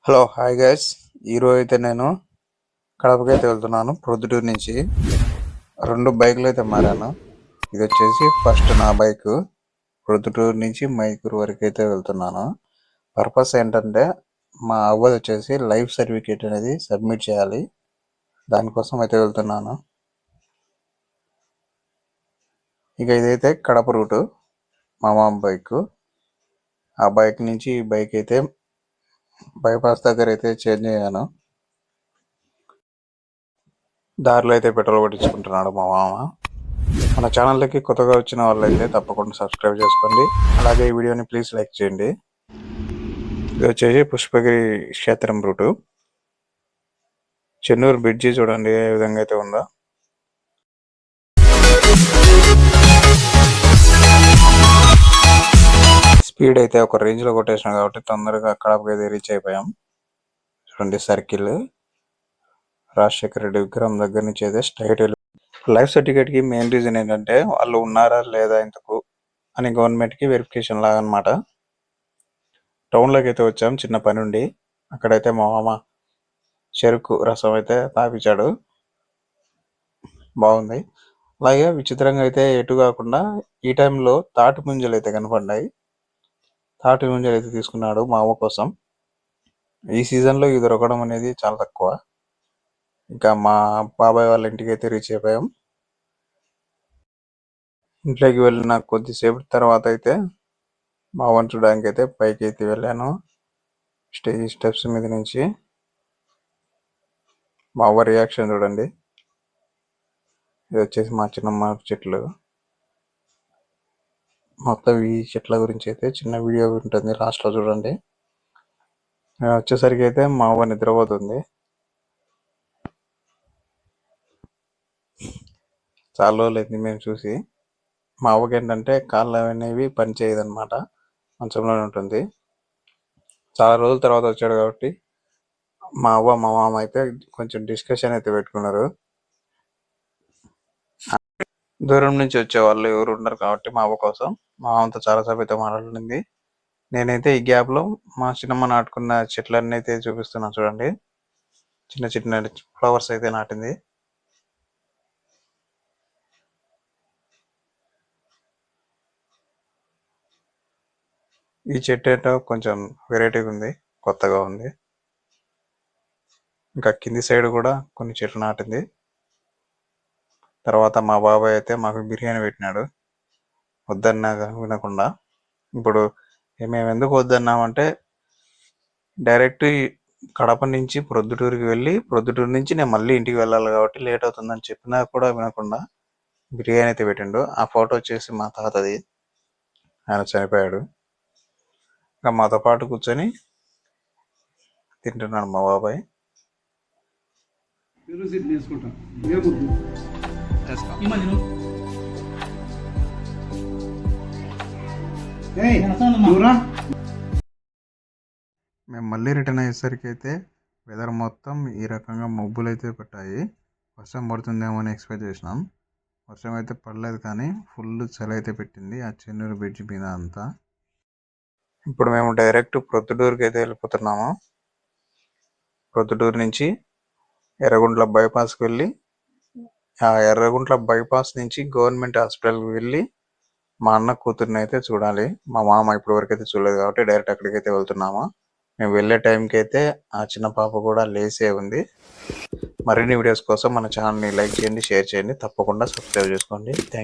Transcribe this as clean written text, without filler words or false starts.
Hello hi guys. ఈరోజు అయితే నేను కడపకైతే వెళ్తున్నాను. ప్రొద్దుటూరు నుంచి 2 బైకులు అయితే మారాను. ఇది వచ్చేసి ఫస్ట్ నా బైక్. ప్రొద్దుటూరు నుంచి మైకూరు వరకు అయితే వెళ్తున్నాను. పర్పస్ ఏంటంటే మా అవ్వది వచ్చేసి లైఫ్ సర్టిఫికేట్ అనేది సబ్మిట్ చేయాలి. దానికోసం అయితే వెళ్తున్నాను. ఇక ఇదైతే కడప రూటు, మా మామ బైక్. ఆ బైక్ నుంచి ఈ బైక్ అయితే బైపాస్ దగ్గర అయితే చేంజ్ అయ్యాను. దారిలో అయితే పెట్రోల్ కొట్టించుకుంటున్నాడు మా మామ. మన ఛానల్కి కొత్తగా వచ్చిన వాళ్ళైతే తప్పకుండా సబ్స్క్రైబ్ చేసుకోండి. అలాగే ఈ వీడియోని ప్లీజ్ లైక్ చేయండి. ఇది వచ్చేసి పుష్పగిరి క్షేత్రం రూటు. చెన్నూరు బ్రిడ్జి చూడండి ఏ విధంగా అయితే ఉందో. స్పీడ్ అయితే ఒక రేంజ్లో కొట్టేసినాం కాబట్టి తొందరగా కడపకి రీచ్ అయిపోయాం. చూడండి సర్కిల్, రాజశేఖర రెడ్డి విగ్రహం దగ్గర నుంచి అయితే స్ట్రైట్ వెళ్ళి. లైఫ్ సర్టిఫికేట్కి మెయిన్ రీజన్ ఏంటంటే వాళ్ళు ఉన్నారా లేదా ఇంతకు అని గవర్నమెంట్కి వెరిఫికేషన్ లాగా అనమాట. టౌన్లోకి అయితే వచ్చాం చిన్న పని ఉండి. అక్కడైతే మా మామ చెరుకు రసం అయితే తాపించాడు, బాగుంది. అలాగే విచిత్రంగా అయితే ఎటు కాకుండా ఈ టైంలో తాటి ముంజలు అయితే కనపడ్డాయి. తాటి ముంజలు అయితే తీసుకున్నాడు మా అమ్మ కోసం. ఈ సీజన్లో ఇది దొరకడం అనేది చాలా తక్కువ. ఇంకా మా బాబాయ్ వాళ్ళ ఇంటికి అయితే రీచ్ అయిపోయాం. ఇంట్లోకి వెళ్ళిన కొద్దిసేపు తర్వాత అయితే మా అవ్వని చూడడానికి అయితే పైకి అయితే వెళ్ళాను. స్టెప్స్ మీద నుంచి మా అవ్వ రియాక్షన్ చూడండి. ఇది వచ్చేసి మా చిన్నమ్మ చెట్లు. మొత్తం ఈ చెట్ల గురించి అయితే చిన్న వీడియో ఉంటుంది, లాస్ట్లో చూడండి. వచ్చేసరికి అయితే మా అవ్వ నిద్రపోతుంది. చాలా రోజులైంది మేము చూసి. మా అవ్వకి ఏంటంటే కాళ్ళు అనేవి పని చేయదన్నమాట, మంచంలోనే ఉంటుంది. చాలా రోజుల తర్వాత వచ్చాడు కాబట్టి మా అవ్వ మా మామ అయితే కొంచెం డిస్కషన్ అయితే పెట్టుకున్నారు. దూరం నుంచి వచ్చే వాళ్ళు ఎవరు ఉండరు కాబట్టి మా అవ్వ కోసం మా మామతో చాలాసేపు అయితే మాట్లాడింది. నేనైతే ఈ గ్యాప్లో మా చిన్నమ్మ నాటుకున్న చెట్లన్నీ అయితే చూపిస్తున్నాను చూడండి. చిన్న చిన్న ఫ్లవర్స్ అయితే నాటింది. ఈ చెట్టు ఏంటో కొంచెం వెరైటీగా ఉంది, కొత్తగా ఉంది. ఇంకా కింది సైడ్ కూడా కొన్ని చెట్లు నాటింది. తర్వాత మా బాబాయ్ అయితే మాకు బిర్యానీ పెట్టినాడు, వద్దన్నా వినకుండా. ఇప్పుడు మేము ఎందుకు వద్దన్నామంటే డైరెక్ట్ కడప నుంచి ప్రొద్దుటూరుకి వెళ్ళి ప్రొద్దుటూరు నుంచి నేను మళ్ళీ ఇంటికి వెళ్ళాలి కాబట్టి లేట్ అవుతుందని చెప్పినా కూడా వినకుండా బిర్యానీ అయితే పెట్టిండు. ఆ ఫోటో వచ్చేసి మా తాతది, ఆయన చనిపోయాడు. ఇంకా మాతో పాటు కూర్చొని తింటున్నాడు మా బాబాయ్. మేము మళ్ళీ రిటర్న్ అయ్యేసరికి అయితే వెదర్ మొత్తం ఈ రకంగా మబ్బులు అయితే పెట్టాయి. వర్షం పడుతుందేమో అని ఎక్స్పెక్ట్ చేసినాం. వర్షం అయితే పడలేదు కానీ ఫుల్ చలి అయితే పెట్టింది ఆ చెన్నూరు బ్రిడ్జ్ మీద అంతా. ఇప్పుడు మేము డైరెక్ట్ ప్రొద్దుటూరుకి అయితే వెళ్ళిపోతున్నాము. ప్రొద్దుటూరు నుంచి ఎర్రగుంట్ల బైపాస్కి వెళ్ళి ఆ ఎర్రగుంట్ల బైపాస్ నుంచి గవర్నమెంట్ హాస్పిటల్కి వెళ్ళి మా అన్న కూతుర్ని అయితే చూడాలి. మా మామ ఇప్పటి వరకు అయితే చూడలేదు కాబట్టి డైరెక్ట్ అక్కడికి అయితే వెళ్తున్నాము. మేము వెళ్ళే టైంకి అయితే ఆ చిన్న పాప కూడా లేసే ఉంది. మరిన్ని వీడియోస్ కోసం మన ఛానల్ని లైక్ చేయండి, షేర్ చేయండి, తప్పకుండా సబ్స్క్రైబ్ చేసుకోండి. Thank you.